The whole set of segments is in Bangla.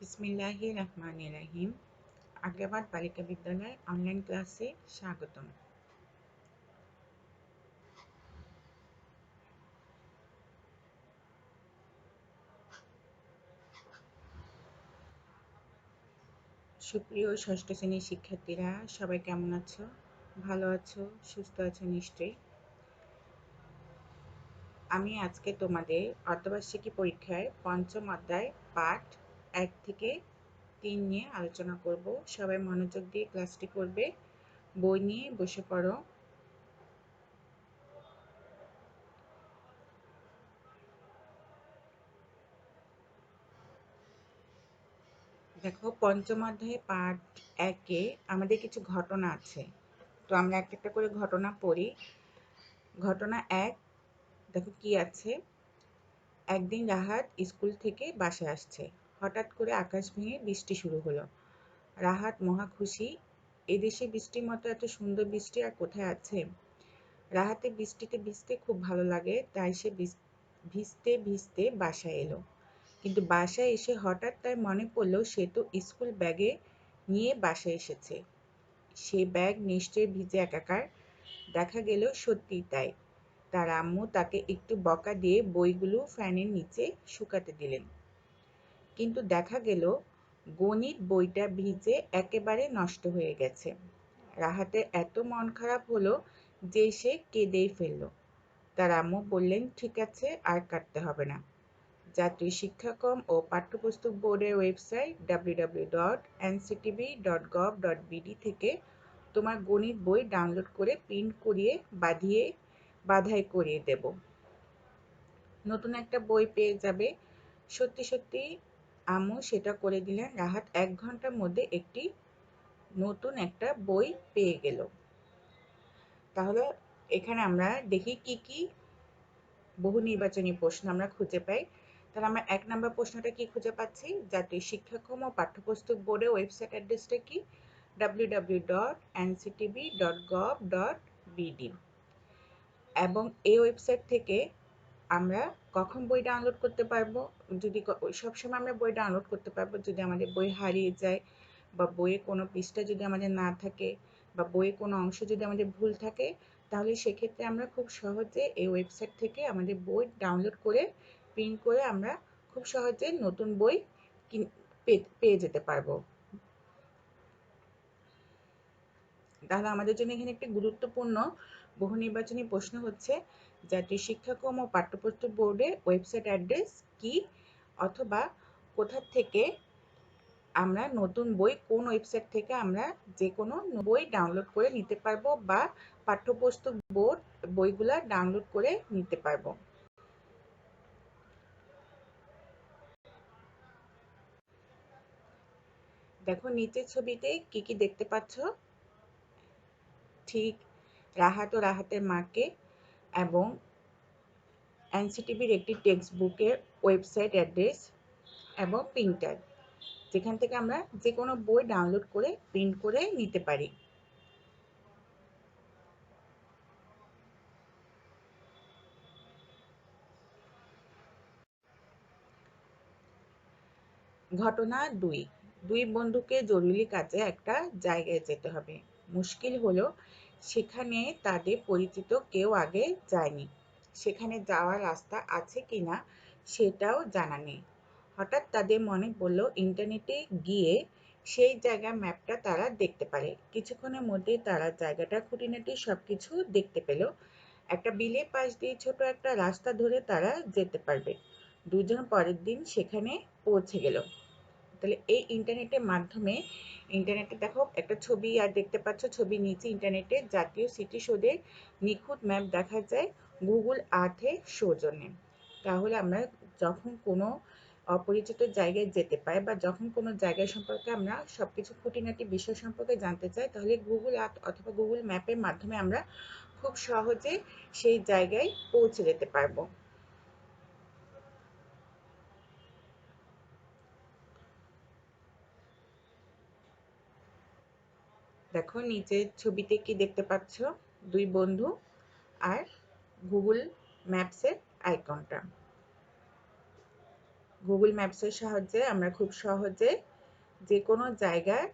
বিসমিল্লাহির রহমানির রহিম। আগ্রাবাদ বালিকা বিদ্যালয় অনলাইন ক্লাসে স্বাগতম। সুপ্রিয় ষষ্ঠ শ্রেণীর শিক্ষার্থীরা, সবাই কেমন আছো? ভালো আছো, সুস্থ আছো নিশ্চয়ই। আমি আজকে তোমাদের অর্ধবার্ষিকী পরীক্ষায় পঞ্চম অধ্যায় পাঠ 1 থেকে 3 নিয়ে আলোচনা করব। সবাই মনোযোগ দিয়ে ক্লাসটি করবে। বই নিয়ে বসে পড়ো। দেখো, পঞ্চম অধ্যায়ে পাঠ 1-এ আমাদের কিছু ঘটনা আছে। তো আমরা একটা করে ঘটনা পড়ি। ঘটনা 1, দেখো কি আছে। একদিন রাহাত স্কুল থেকে বাসায় আসছে। হঠাৎ করে আকাশ ভেঙে বৃষ্টি শুরু হলো। রাহাত মহা খুশি। এদেশে বৃষ্টির মতো এত সুন্দর বৃষ্টি আর কোথায় আছে। রাহাতের বৃষ্টিতে ভিজতে খুব ভালো লাগে, তাই সে ভিজতে ভিজতে বাসায় এলো। কিন্তু বাসায় এসে হঠাৎ তার মনে পড়ল সে তো স্কুল ব্যাগে নিয়ে বাসায় এসেছে। সে ব্যাগ নিশ্চয়ই ভিজে একাকার। দেখা গেল সত্যিই তাই। তার আম্মু তাকে একটু বকা দিয়ে বইগুলো ফ্যানের নিচে শুকাতে দিলেন। কিন্তু দেখা গেল গণিত বইটা ভিজে একেবারে নষ্ট হয়ে গেছে। রাহাতের এত মন খারাপ হলো যে সে কেঁদেই ফেলল। তার আম্মু বললেন, ঠিক আছে, আর কাটতে হবে না। জাতীয় শিক্ষাক্রম ও পাঠ্যপুস্তক বোর্ডের ওয়েবসাইট www.nctb.gov.bd থেকে তোমার গণিত বই ডাউনলোড করে প্রিন্ট করিয়ে বাধাই করিয়ে দেব। নতুন একটা বই পেয়ে যাবে। সত্যি সত্যি আম্মু সেটা করে দিলেন। রাহাত 1 ঘন্টার মধ্যে একটি নতুন একটা বই পেয়ে গেল। তাহলে এখানে আমরা দেখি কি কি বহু নির্বাচনী প্রশ্ন আমরা খুঁজে পাই। তাহলে আমরা 1 নম্বর প্রশ্নটা কি খুঁজে পাচ্ছি? জাতীয় শিক্ষাক্রম ও পাঠ্যপুস্তক বোর্ডের ওয়েবসাইট অ্যাড্রেসটা কি? www.nctb.gov.bd। এবং এই ওয়েবসাইট থেকে আমরা কখন বই ডাউনলোড করতে পারবো? যদি সবসময় আমরা বই ডাউনলোড করতে পারবো যদি আমাদের বই হারিয়ে যায়, বা বইয়ে কোনো পৃষ্ঠা যদি আমাদের না থাকে, বা বইয়ে কোনো অংশ যদি আমাদের ভুল থাকে, তাহলে সেক্ষেত্রে আমরা খুব সহজে এই ওয়েবসাইট থেকে আমাদের বই ডাউনলোড করে প্রিন্ট করে আমরা খুব সহজে নতুন বই পেয়ে যেতে পারবো। তাহলে আমাদের জন্য এখানে একটি গুরুত্বপূর্ণ বহু নির্বাচনী প্রশ্ন হচ্ছে, জাতীয় শিক্ষাক্রম ও পাঠ্যপুস্তক বোর্ডের ওয়েবসাইট অ্যাড্রেস কি, অথবা কোথা থেকে আমরা নতুন বই, কোন ওয়েবসাইট থেকে আমরা যে কোনো বই ডাউনলোড করে নিতে পারবো, বা পাঠ্যপুস্তক বোর্ড বইগুলা ডাউনলোড করে নিতে পারবো। দেখো নিচের ছবিতে কি কি দেখতে পাচ্ছ? ঠিক রাহাত ও রাহাতের মাকে এবং এনসিটিবির একটি টেক্সট বুকের ওয়েবসাইট অ্যাড্রেস এবং প্রিন্টার, যেখান থেকে আমরা যে কোনো বই ডাউনলোড করে প্রিন্ট করে নিতে পারি। ঘটনা 2, দুই বন্ধুকে জরুরি কাজে একটা জায়গায় যেতে হবে। মুশকিল হলো সেখানে তাদের পরিচিত কেউ আগে যায়নি। সেখানে যাওয়ার রাস্তা আছে কিনা সেটাও জানা নেই। হঠাৎ তাদের মনে পড়ল ইন্টারনেটে গিয়ে সেই জায়গার ম্যাপটা তারা দেখতে পারে। কিছুক্ষণের মধ্যেই তারা জায়গাটার খুঁটিনাটি সবকিছু দেখতে পেল। একটা বিলের পাশ দিয়ে ছোট একটা রাস্তা ধরে তারা যেতে পারবে। দুজন পরের দিন সেখানে পৌঁছে গেল। তাহলে এই ইন্টারনেটের মাধ্যমে, ইন্টারনেটে দেখো একটা ছবি আর দেখতে পাচ্ছ, ছবি নিচে ইন্টারনেটে জাতীয় স্মৃতিসৌধের নিখুঁত ম্যাপ দেখা যায় গুগল আর্থের সৌজন্যে। তাহলে আমরা যখন কোনো অপরিচিত জায়গায় যেতে পাই, বা যখন কোনো জায়গা সম্পর্কে আমরা সবকিছু খুঁটিনাটি বিষয় সম্পর্কে জানতে চাই, তাহলে গুগল আর্থ অথবা গুগল ম্যাপের মাধ্যমে আমরা খুব সহজে সেই জায়গায় পৌঁছে যেতে পারবো। দেখো নিচের ছবিতে কি দেখতে পাচ্ছ? দুই বন্ধু আর গুগল ম্যাপসের আইকনটা। গুগল ম্যাপসের সাহায্যে আমরা খুব সহজে যে কোনো জায়গায়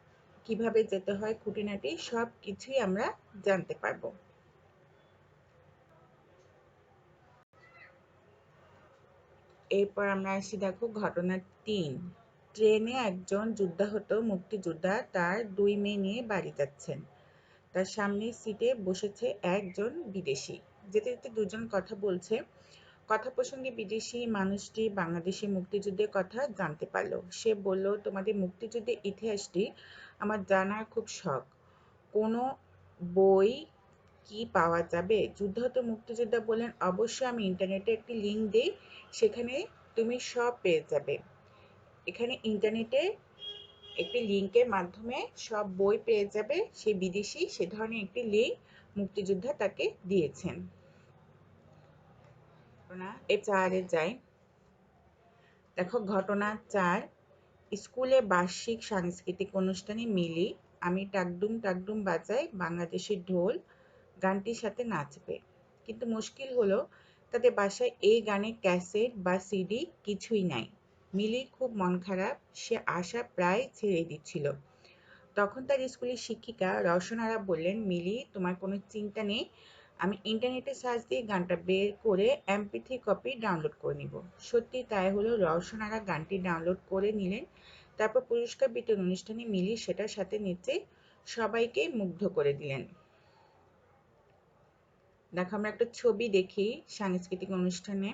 কিভাবে যেতে হয় খুঁটিনাটি সব কিছুই আমরা জানতে পারবো। এরপর আমরা আসি দেখো ঘটনা ৩। ট্রেনে একজন যুদ্ধাহত মুক্তিযোদ্ধা তার ২ মেয়ে নিয়ে বাড়ি যাচ্ছেন। তার সামনের সিটে বসেছে একজন বিদেশি। যেতে যেতে দুজন কথা বলছে। কথা প্রসঙ্গে বিদেশি মানুষটি বাংলাদেশি মুক্তিযুদ্ধের কথা জানতে পারল। সে বলল, তোমাদের মুক্তিযুদ্ধের ইতিহাসটি আমার জানার খুব শখ। কোনো বই কি পাওয়া যাবে? যুদ্ধাহত মুক্তিযোদ্ধা বললেন, অবশ্যই, আমি ইন্টারনেটে একটি লিঙ্ক দিই, সেখানে তুমি সব পেয়ে যাবে। এখানে ইন্টারনেটে একটি লিঙ্কের মাধ্যমে সব বই পেয়ে যাবে। সেই বিদেশি সে ধরনের একটি লিঙ্ক মুক্তিযোদ্ধা তাকে দিয়েছেন। এ ৪-এ যাই। দেখো ঘটনা ৪। স্কুলে বার্ষিক সাংস্কৃতিক অনুষ্ঠানে মিলি আমি টাকডুম টাকডুম বাজাই বাংলাদেশের ঢোল গানটির সাথে নাচবে। কিন্তু মুশকিল হলো তাদের বাসায় এই গানের ক্যাসেট বা সিডি কিছুই নাই। মিলির খুব মন খারাপ, সে আশা প্রায় ছেড়ে দিচ্ছিল। তখন তার স্কুলের শিক্ষিকা রওশনারা বললেন, মিলি, তোমার কোনো চিন্তা নেই, আমি ইন্টারনেটে সার্চ দিয়ে গানটা বের করে MP3 কপি ডাউনলোড করে নিব। সত্যি তাই হলো, রওশনারা গানটি ডাউনলোড করে নিলেন। তারপর পুরস্কার বিতরণ অনুষ্ঠানে মিলি সেটার সাথে নিচে সবাইকে মুগ্ধ করে দিলেন। দেখো আমরা একটা ছবি দেখি সাংস্কৃতিক অনুষ্ঠানে।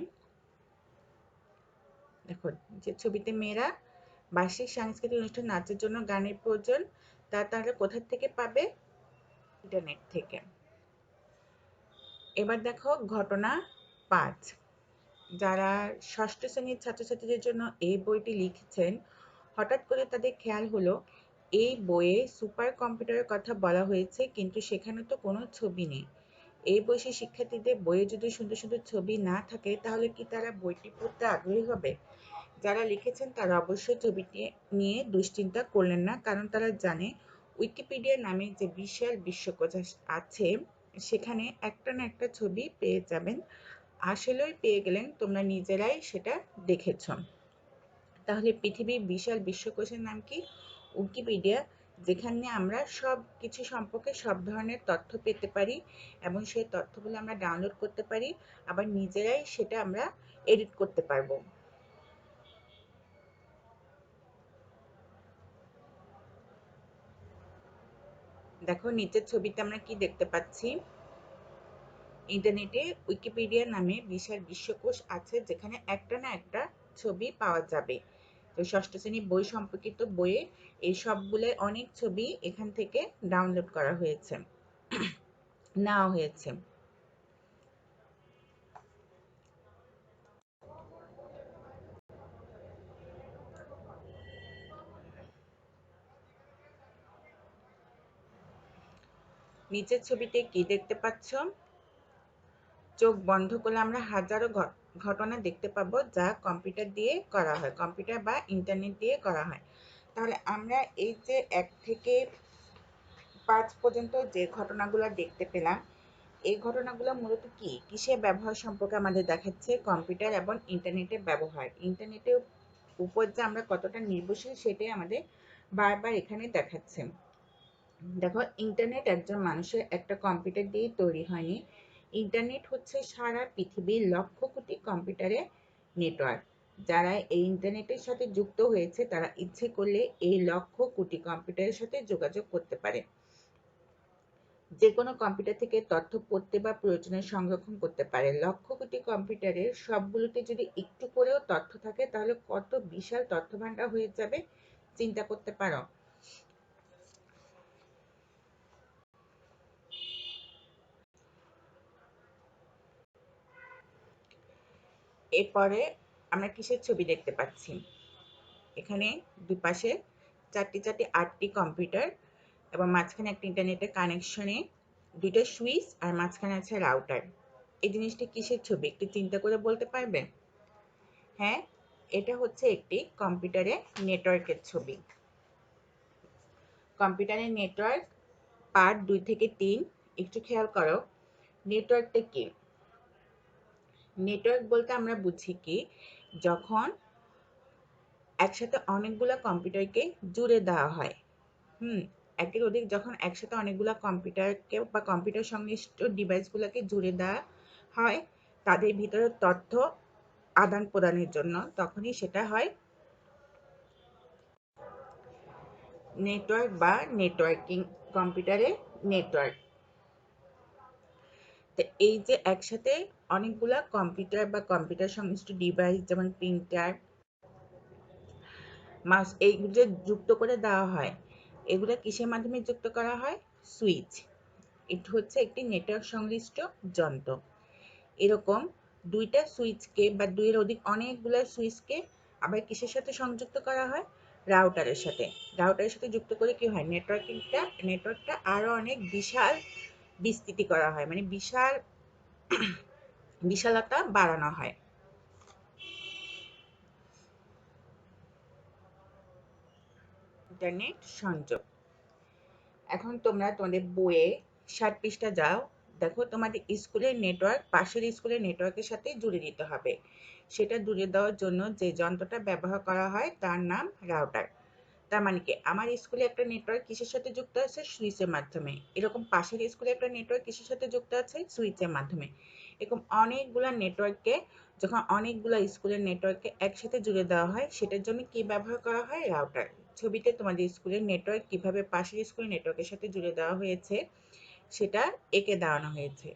দেখো যে ছবিতে মেয়েরা বার্ষিক সাংস্কৃতিক অনুষ্ঠান নাচের জন্য গানের প্রয়োজন, তারা কোথা থেকে পাবে? ইন্টারনেট থেকে। এবার দেখো ঘটনা ৫। যারা ষষ্ঠ শ্রেণীর ছাত্রছাত্রীদের জন্য এই বইটি লিখেছেন, হঠাৎ করে তাদের খেয়াল হলো এই বইয়ে সুপার কম্পিউটারের কথা বলা হয়েছে, কিন্তু সেখানে তো কোনো ছবি নেই। এই বয়সী শিক্ষার্থীদের বইয়ে যদি সুন্দর সুন্দর ছবি না থাকে, তাহলে কি তারা বইটি পড়তে আগ্রহী হবে? যারা লিখেছেন তারা অবশ্যই ছবিটি নিয়ে দুশ্চিন্তা করলেন না, কারণ তারা জানে উইকিপিডিয়া নামে যে বিশাল বিশ্বকোষ আছে, সেখানে একটা না একটা ছবি পেয়ে যাবেন। আসলেই পেয়ে গেলেন, তোমরা নিজেরাই সেটা দেখেছ। তাহলে পৃথিবীর বিশাল বিশ্বকোষের নাম কি? উইকিপিডিয়া, যেখানে আমরা সব কিছু সম্পর্কে সব ধরনের তথ্য পেতে পারি এবং সেই তথ্যগুলো আমরা ডাউনলোড করতে পারি, আবার নিজেরাই সেটা আমরা এডিট করতে পারবো। দেখো নিচের ছবিতে আমরা কি দেখতে পাচ্ছি? ইন্টারনেটে উইকিপিডিয়া নামে বিশাল বিশ্বকোষ আছে, যেখানে একটা না একটা ছবি পাওয়া যাবে। তো ষষ্ঠ শ্রেণী বই সম্পর্কিত বইয়ে এই সবগুলো অনেক ছবি এখান থেকে ডাউনলোড করা হয়েছে, নেওয়া হয়েছে। নিচের ছবিতে কি দেখতে পাচ্ছ? চোখ বন্ধ করলে আমরা হাজারো ঘটনা দেখতে পাবো যা কম্পিউটার দিয়ে করা হয়, কম্পিউটার বা ইন্টারনেট দিয়ে করা হয়। তাহলে আমরা এই যে ১ থেকে ৫ পর্যন্ত যে ঘটনাগুলো দেখতে পেলাম, এই ঘটনাগুলো মূলত কি কিসের ব্যবহার সম্পর্কে আমাদের দেখাচ্ছে? কম্পিউটার এবং ইন্টারনেটের ব্যবহার। ইন্টারনেটের উপর যে আমরা কতটা নির্ভরশীল সেটাই আমাদের বারবার এখানে দেখাচ্ছে। দেখো ইন্টারনেট একজন মানুষের একটা কম্পিউটার দিয়ে তৈরি হয়নি। ইন্টারনেট হচ্ছে সারা পৃথিবীর লক্ষ কোটি কম্পিউটারের নেটওয়ার্ক। যারা এই ইন্টারনেটের সাথে যুক্ত হয়েছে তারা ইচ্ছে করলে এই লক্ষ কোটি কম্পিউটারের সাথে যোগাযোগ করতে পারে। যে কোনো কম্পিউটার থেকে তথ্য পড়তে বা প্রয়োজনে সংরক্ষণ করতে পারে। লক্ষ কোটি কম্পিউটারের সবগুলোতে যদি একটু করেও তথ্য থাকে, তাহলে কত বিশাল তথ্য ভান্ডার হয়ে যাবে চিন্তা করতে পারো। এরপরে আমরা কিসের ছবি দেখতে পাচ্ছি? এখানে দুপাশে ৪টি ৮টি কম্পিউটার এবং মাঝখানে একটা ইন্টারনেটের কানেকশনে ২টা সুইচ আর মাঝখানে আছে রাউটার। এই জিনিসটি কিসের ছবি একটু চিন্তা করে বলতে পারবে? হ্যাঁ, এটা হচ্ছে একটি কম্পিউটারের নেটওয়ার্কের ছবি। কম্পিউটারের নেটওয়ার্ক পার্ট ২ থেকে ৩। একটু খেয়াল করো, নেটওয়ার্কটা কি? নেটওয়ার্ক বলতে আমরা বুঝি কি, যখন একসাথে অনেকগুলা কম্পিউটারকে জুড়ে দেওয়া হয়। একের অধিক যখন একসাথে অনেকগুলা কম্পিউটারকে বা কম্পিউটার সংশ্লিষ্ট ডিভাইসগুলোকে জুড়ে দেওয়া হয় তাদের ভিতরে তথ্য আদান প্রদানের জন্য, তখনই সেটা হয় নেটওয়ার্ক বা নেটওয়ার্কিং, কম্পিউটারে নেটওয়ার্ক। তো এই যে একসাথে অনেকগুলা কম্পিউটার বা কম্পিউটার সংশ্লিষ্ট ডিভাইস যেমন প্রিন্টার, মাউস, এইগুলো যে যুক্ত করে দেওয়া হয়, এগুলো কিসের মাধ্যমে যুক্ত করা হয়? সুইচ। এটা হচ্ছে একটি নেটওয়ার্ক সংশ্লিষ্ট যন্ত্র। এরকম দুইটা সুইচকে বা দুইয়ের অধিক অনেকগুলো সুইচকে আবার কিসের সাথে সংযুক্ত করা হয়? রাউটারের সাথে। রাউটারের সাথে যুক্ত করে কি হয়? নেটওয়ার্কটা আরো অনেক বিস্তৃতি করা হয়, মানে বিশালতা বাড়ানো হয়। ইন্টারনেট সংযোগ। এখন তোমরা তোমাদের বইয়ে 60 পৃষ্ঠা যাও, দেখো তোমাদের স্কুলের নেটওয়ার্ক পাশের স্কুলের নেটওয়ার্কের সাথে জুড়ে দিতে হবে। সেটা জুড়ে দেওয়ার জন্য যে যন্ত্রটা ব্যবহার করা হয় তার নাম রাউটার। তার মানে কি, আমার স্কুলে একটা নেটওয়ার্ক কিসের সাথে যুক্ত আছে? সুইচের মাধ্যমে। এরকম পাশের স্কুলে একটা নেটওয়ার্ক কিসের সাথে যুক্ত আছে? সুইচের মাধ্যমে। এরকম অনেকগুলা নেটওয়ার্ককে, যখন অনেকগুলা স্কুলের নেটওয়ার্ককে একসাথে জুড়ে দেওয়া হয়, সেটার জন্য কি ব্যবহার করা হয়? রাউটার। ছবিতে তোমাদের স্কুলের নেটওয়ার্ক কিভাবে পাশের স্কুলের নেটওয়ার্কের সাথে জুড়ে দেওয়া হয়েছে সেটা এঁকে দেওয়ানো হয়েছে।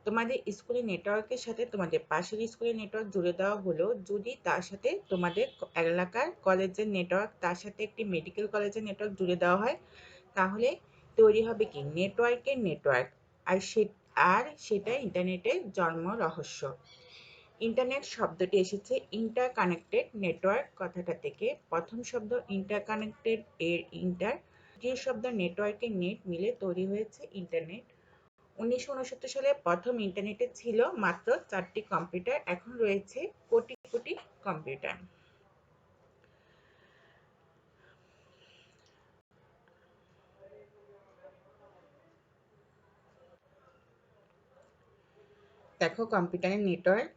তোমাদের স্কুলের নেটওয়ার্কের সাথে তোমাদের পাশের স্কুলের নেটওয়ার্ক জুড়ে দেওয়া হলো, যদি তার সাথে তোমাদের এলাকার কলেজের নেটওয়ার্ক, তার সাথে একটি মেডিকেল কলেজের নেটওয়ার্ক জুড়ে দেওয়া হয়, তাহলে তৈরি হবে কি? নেটওয়ার্কের নেটওয়ার্ক। আর সেটা ইন্টারনেটের জন্ম রহস্য। ইন্টারনেট শব্দটি এসেছে ইন্টারকানেক্টেড নেটওয়ার্ক কথাটা থেকে। প্রথম শব্দ ইন্টারকানেক্টেড এর ইন্টার, দ্বিতীয় শব্দ নেটওয়ার্কের নেট মিলে তৈরি হয়েছে ইন্টারনেট। 1969 সালে প্রথম ইন্টারনেটে ছিল মাত্র 4টি কম্পিউটার, এখন রয়েছে কোটি কোটি কম্পিউটার। দেখো কম্পিউটারের নেটওয়ার্ক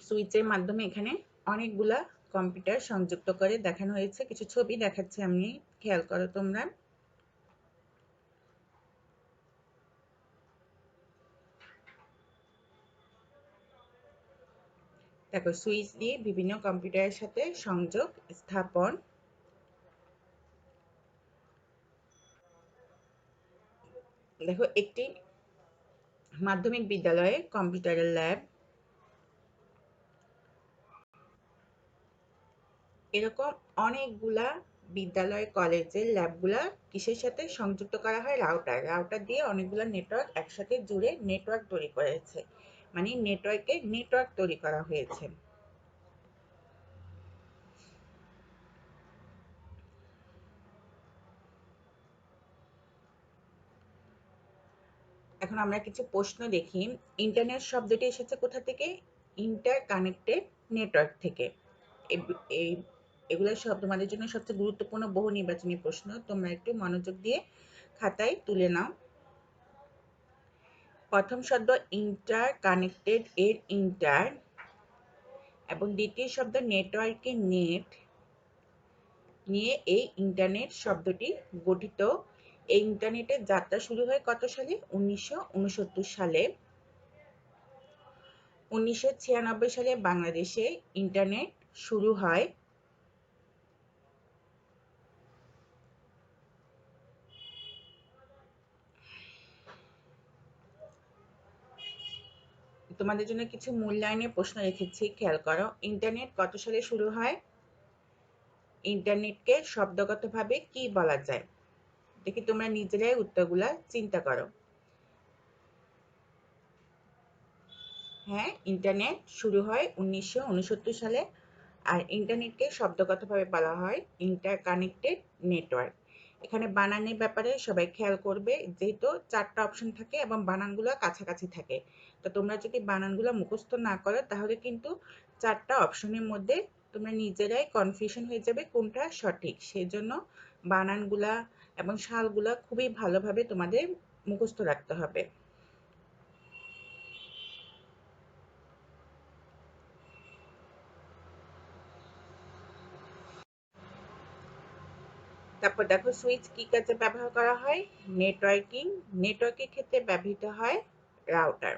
সুইচের মাধ্যমে এখানে অনেকগুলা কম্পিউটার সংযুক্ত করে দেখানো হয়েছে। কিছু ছবি দেখাচ্ছি আমি, খেয়াল করো তোমরা। দেখো সুইচ দিয়ে বিভিন্ন কম্পিউটারের সাথে সংযোগ স্থাপন। দেখো একটি মাধ্যমিক বিদ্যালয়ে কম্পিউটারের ল্যাব। এরকম অনেকগুলা বিদ্যালয় কলেজের ল্যাবগুলা কিসের সাথে সংযুক্ত করা হয়? রাউটার দিয়ে অনেকগুলো নেটওয়ার্ক একসাথে জুড়ে নেটওয়ার্ক তৈরি করেছে, মানে নেটওয়ার্ক তৈরি করা হয়েছে। এখন আমরা কিছু প্রশ্ন দেখি। ইন্টারনেট শব্দটি এসেছে কোথা থেকে? ইন্টারকানেক্টেড নেটওয়ার্ক থেকে। এগুলো সব তোমাদের জন্য সবচেয়ে গুরুত্বপূর্ণ বহু নির্বাচনী প্রশ্ন, তোমরা একটু মনোযোগ দিয়ে খাতায় তুলে নাও। প্রথম শব্দ ইন্টারকানেক্টেড এর ইন্টার এবং দ্বিতীয় শব্দ নেটওয়ার্কের নেট নিয়ে এই ইন্টারনেট শব্দটি গঠিত। এই ইন্টারনেটের যাত্রা শুরু হয় কত সালে? 1969 সালে। 1996 সালে বাংলাদেশে ইন্টারনেট শুরু হয়। তোমাদের জন্য কিছু মূল্যায়নের প্রশ্ন রেখেছি, খেয়াল করো। ইন্টারনেট কত সালে শুরু হয়? ইন্টারনেটকে শব্দগতভাবে কি বলা যায়? দেখি তোমরা নিজেরাই উত্তরগুলা চিন্তা করো। হ্যাঁ, ইন্টারনেট শুরু হয় 1969 সালে। আর ইন্টারনেটকে শব্দগতভাবে বলা হয় ইন্টারকানেক্টেড নেটওয়ার্ক। এখানে বানানের ব্যাপারে সবাই খেয়াল করবে, যেহেতু 4টা অপশন থাকে এবং বানানগুলো কাছাকাছি থাকে। তো তোমরা যদি বানানগুলো মুখস্থ না করো তাহলে কিন্তু 4টা অপশনের মধ্যে তোমরা নিজেরাই কনফিউশন হয়ে যাবে কোনটা সঠিক। সেজন্য বানানগুলা এবং সালগুলা খুবই ভালোভাবে তোমাদের মুখস্থ রাখতে হবে। তারপর দেখো সুইচ কি কাজে ব্যবহার করা হয়? নেটওয়ার্কের ক্ষেত্রে ব্যবহৃত হয় রাউটার।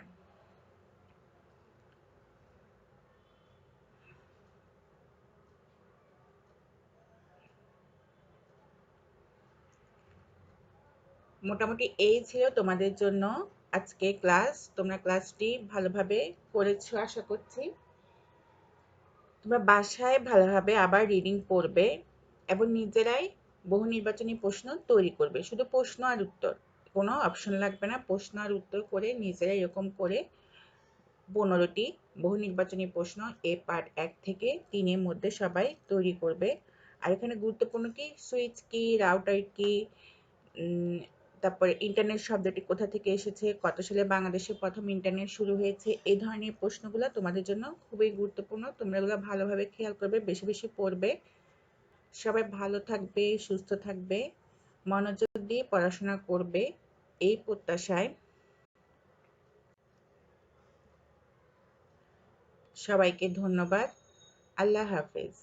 মোটামুটি এই ছিল তোমাদের জন্য আজকে ক্লাস। তোমরা ক্লাসটি ভালোভাবে করেছো আশা করছি। তোমরা বাসায় ভালোভাবে আবার রিডিং পড়বে এবং নিজেরাই বহু নির্বাচনী প্রশ্ন তৈরি করবে। শুধু প্রশ্ন আর উত্তর, কোনো অপশন লাগবে না। প্রশ্ন আর উত্তর করে নিজেরাই এরকম করে 15টি বহু নির্বাচনী প্রশ্ন পার্ট 1 থেকে 3 এর মধ্যে সবাই তৈরি করবে। আর এখানে গুরুত্বপূর্ণ কি, সুইচ কি, রাউটার কি, তারপরে ইন্টারনেট শব্দটি কোথা থেকে এসেছে, কত সালে বাংলাদেশে প্রথম ইন্টারনেট শুরু হয়েছে, এই ধরনের প্রশ্নগুলো তোমাদের জন্য খুবই গুরুত্বপূর্ণ। তোমরা এগুলো ভালোভাবে খেয়াল করবে, বেশি বেশি পড়বে। সবাই ভালো থাকবে, সুস্থ থাকবে, মনোযোগ দিয়ে পড়াশোনা করবে, এই প্রত্যাশায় সবাইকে ধন্যবাদ। আল্লাহ হাফেজ।